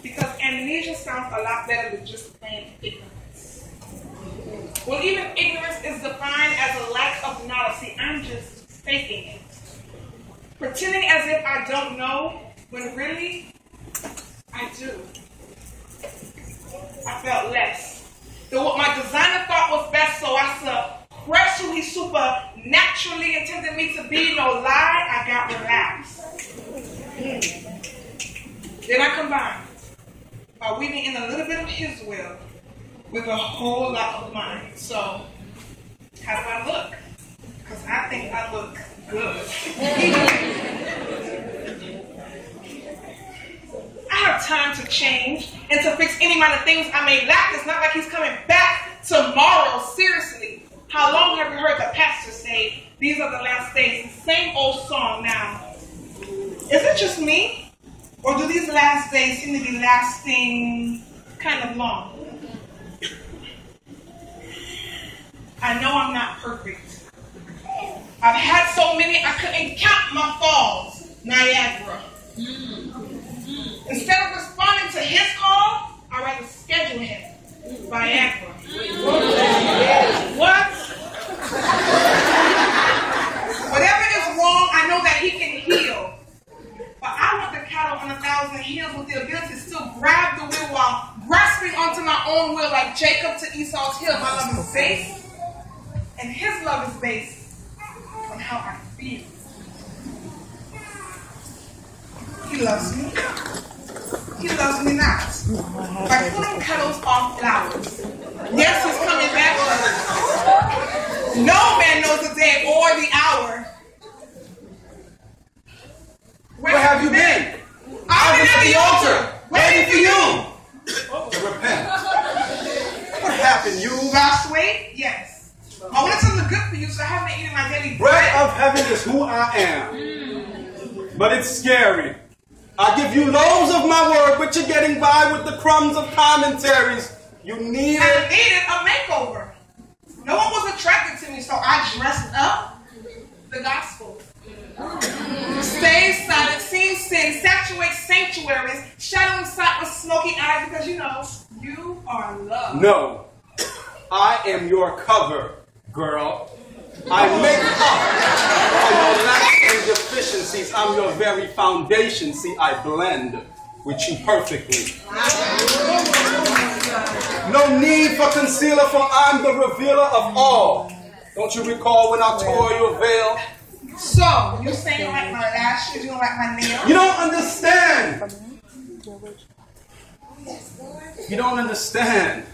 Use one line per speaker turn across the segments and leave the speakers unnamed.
Because amnesia sounds a lot better than just plain ignorance. Well, even ignorance is defined as a lack of knowledge. See, I'm just faking it. Pretending as if I don't know, when really, I do. I felt less. What my designer thought was best, so I suppressed who he supernaturally intended me to be. No lie, I got relaxed. Then I combined by weaving in a little bit of his will with a whole lot of mine. So, how do I look? Because I think I look good. I have time to change and to fix any minor things I may lack. It's not like he's coming back tomorrow. Seriously. How long have you heard the pastor say, these are the last days? The same old song now. Is it just me? Or do these last days seem to be lasting kind of long? I know I'm not perfect. I've had so many I couldn't count my falls. Niagara. Instead of responding to his call, I'd rather schedule him. Viagra. What? Whatever is wrong, I know that he can heal. But I want the cattle on 1,000 hills with the ability to still grab the wheel while grasping onto my own will like Jacob to Esau's hill. My love is based, and his love is based on how I feel. He loves me. He loves me not. By pulling petals off flowers. Yes, he's coming back. No man knows the day or the hour.
Where have you been?
I've been at the altar,
waiting for you to repent. What happened? You
lost weight? Yes. I wanted something good for you, so I haven't eaten my daily
bread of heaven is who I am. But it's scary. I give you loaves of my word, but you're getting by with the crumbs of commentaries. You needed
a makeover. No one was attracted to me, so I dressed up the gospel. Stay silent, seen sin, saturate sanctuaries, shadowing sight with smoky eyes, because you know, you are love.
No, I am your cover, girl. I make up for your lacks and deficiencies. I'm your very foundation. See, I blend with you perfectly. No need for concealer, for I'm the revealer of all. Don't you recall when I tore your veil?
So, you say you don't like my lashes, you don't like my nails?
You don't understand. You don't understand.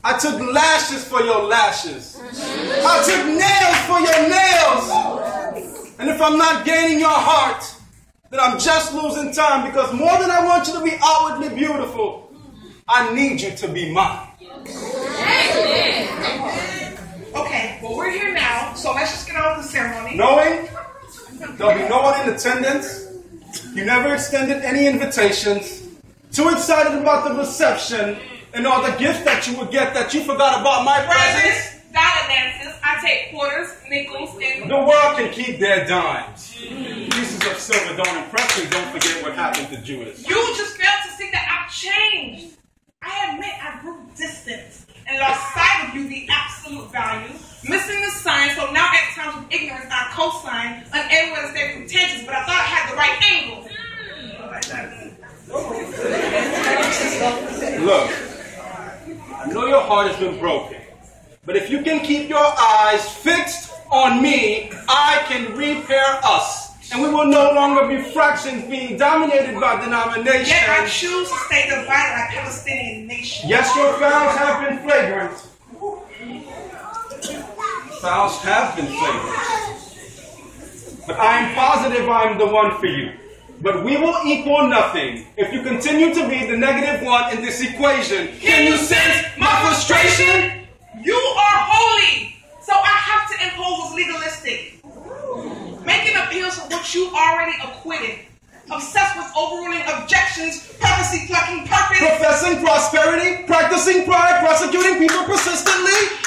I took lashes for your lashes. I took nails for your nails. And if I'm not gaining your heart, then I'm just losing time, because more than I want you to be outwardly beautiful, I need you to be mine.
Okay, well, we're here now, so let's just get on with the ceremony.
Knowing there'll be no one in attendance, you never extended any invitations, too excited about the reception and all the gifts that you would get that you forgot about my presence.
Dollar dances, I take quarters, nickels, and...
The world can keep their dimes. Pieces of silver don't impress me. Don't forget what happened to Judas.
You just failed to see that I've changed. I admit I grew distant and lost sight of you, the absolute value. Missing the sign, so now at times with ignorance I co-sign, unable to stay contagious, but I thought I had the right angle.
Look, I know your heart has been broken, but if you can keep your eyes fixed on me, I can repair us. And we will no longer be fractions being dominated by denominations.
Yet I choose to stay divided like Palestinian nation.
Yes, your vows have been flagrant. Vows have been flagrant. But I am positive I am the one for you. But we will equal nothing if you continue to be the negative one in this equation. Can you sense my frustration?
You are holy, so I have to impose what's legalistic. Making appeals for what you already acquitted. Obsessed with overruling objections, purposely plucking purpose.
Professing prosperity, practicing pride, prosecuting people persistently.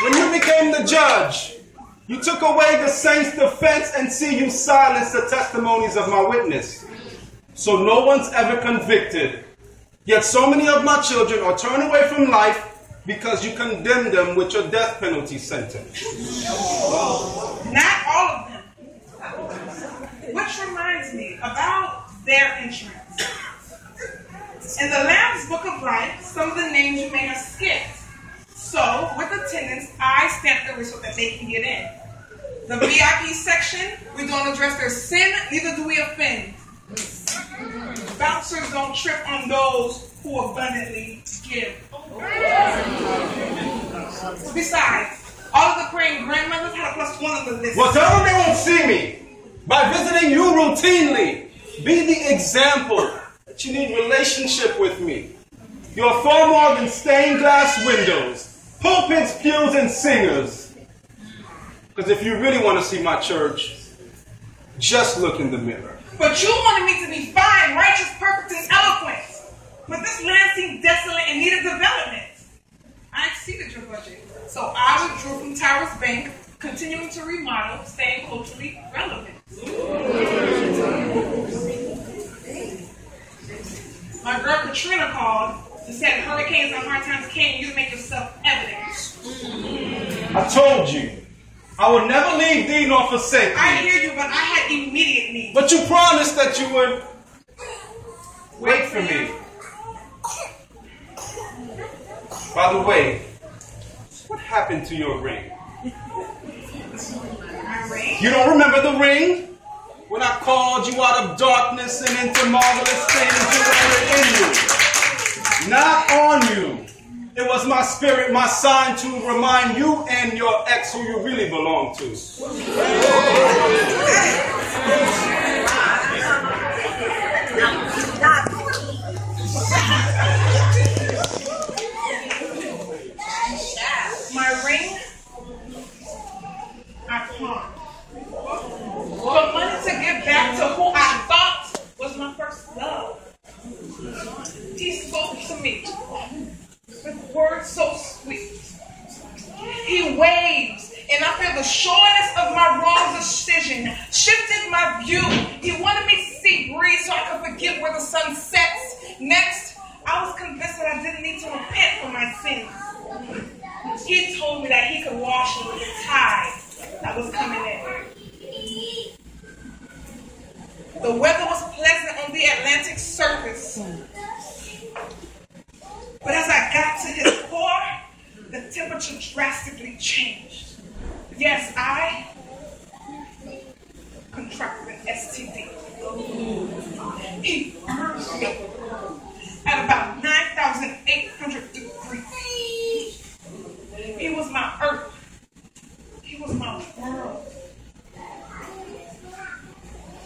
When you became the judge, you took away the saint's defense, and see, you silenced the testimonies of my witness. so no one's ever convicted. Yet so many of my children are turned away from life because you condemn them with your death penalty sentence.
Not all of them. Which reminds me about their insurance. In the Lamb's Book of Life, some of the names you may have skipped. So, with attendance, I stamp the wrist so that they can get in. The VIP section, we don't address their sin, neither do we offend. Bouncers don't trip on those who abundantly give. Besides, all of the praying grandmothers had a +1 on the list.
Well, tell them they won't see me by visiting you routinely. Be the example that you need relationship with me. You're far more than stained glass windows, pulpits, pews, and singers. Because if you really want to see my church, just look in the mirror.
But you wanted me to be fine, righteous, perfect, and eloquent. But this land seemed desolate and needed development. I exceeded your budget. So I withdrew from Towers Bank, continuing to remodel, staying culturally relevant. My girl Katrina called and said hurricanes and hard times came, you make yourself evident.
I told you, I would never leave thee nor forsake thee.
I hear you, but I had immediate need.
But you promised that you would wait for me. By the way, what happened to your ring?
My ring?
You don't remember the ring? When I called you out of darkness and into marvelous things you were in you. Not on you. It was my spirit, my sign to remind you and your ex who you really belong to.
My ring, I pawned. For money to give back to who I thought was my first love. He spoke to me with words so sweet. He waves, and I feel the sureness of my wrong decision shifted my view. He wanted me to see breeze so I could forget where the sun sets. Next, I was convinced that I didn't need to repent for my sins. He told me that he could wash me with the tide that was coming in. The weather was pleasant on the Atlantic surface. But as I got to his core, the temperature drastically changed. Yes, I contracted an STD. He burned me at about 9,800 degrees. He was my earth. He was my world.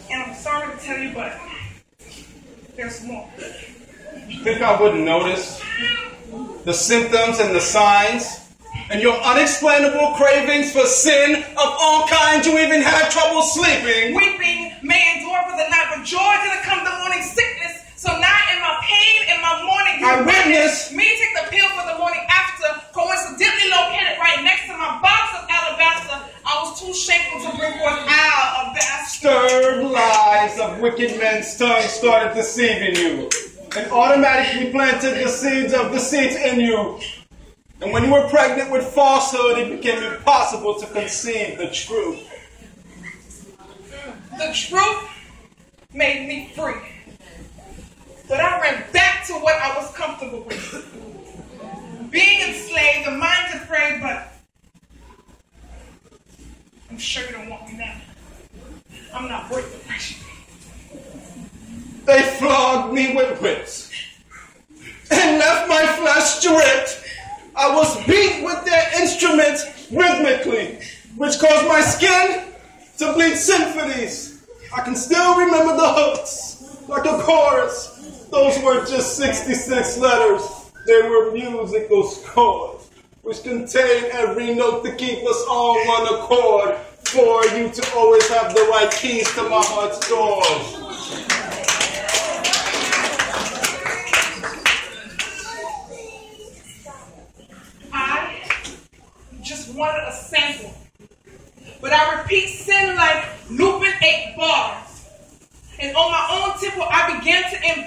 And I'm sorry to tell you, but there's more.
You think I wouldn't notice the symptoms and the signs and your unexplainable cravings for sin of all kinds? You even had trouble sleeping.
Weeping may endure for the night, but joy didn't come the morning sickness. So now in my pain, in my mourning, you witnessed me take the pill for the morning after, coincidentally located right next to my box of alabaster. I was too shameful to bring forth alabaster.
Stirred lies of wicked men's tongues started deceiving you and automatically planted the seeds of deceit in you. And when you were pregnant with falsehood, it became impossible to conceive the truth.
The truth made me free. But I ran back to what I was comfortable with. Being enslaved, the mind afraid, but I'm sure you don't want me now. I'm not worth the pressure.
They flogged me with whips and left my flesh stripped. I was beat with their instruments rhythmically, which caused my skin to bleed symphonies. I can still remember the hooks, like a chorus. Those weren't just 66 letters. They were musical scores, which contained every note to keep us on one accord, for you to always have the right keys to my heart's doors.
I just wanted a sample. But I repeat sin like looping 8 bars. And on my own temple, I began begin to invest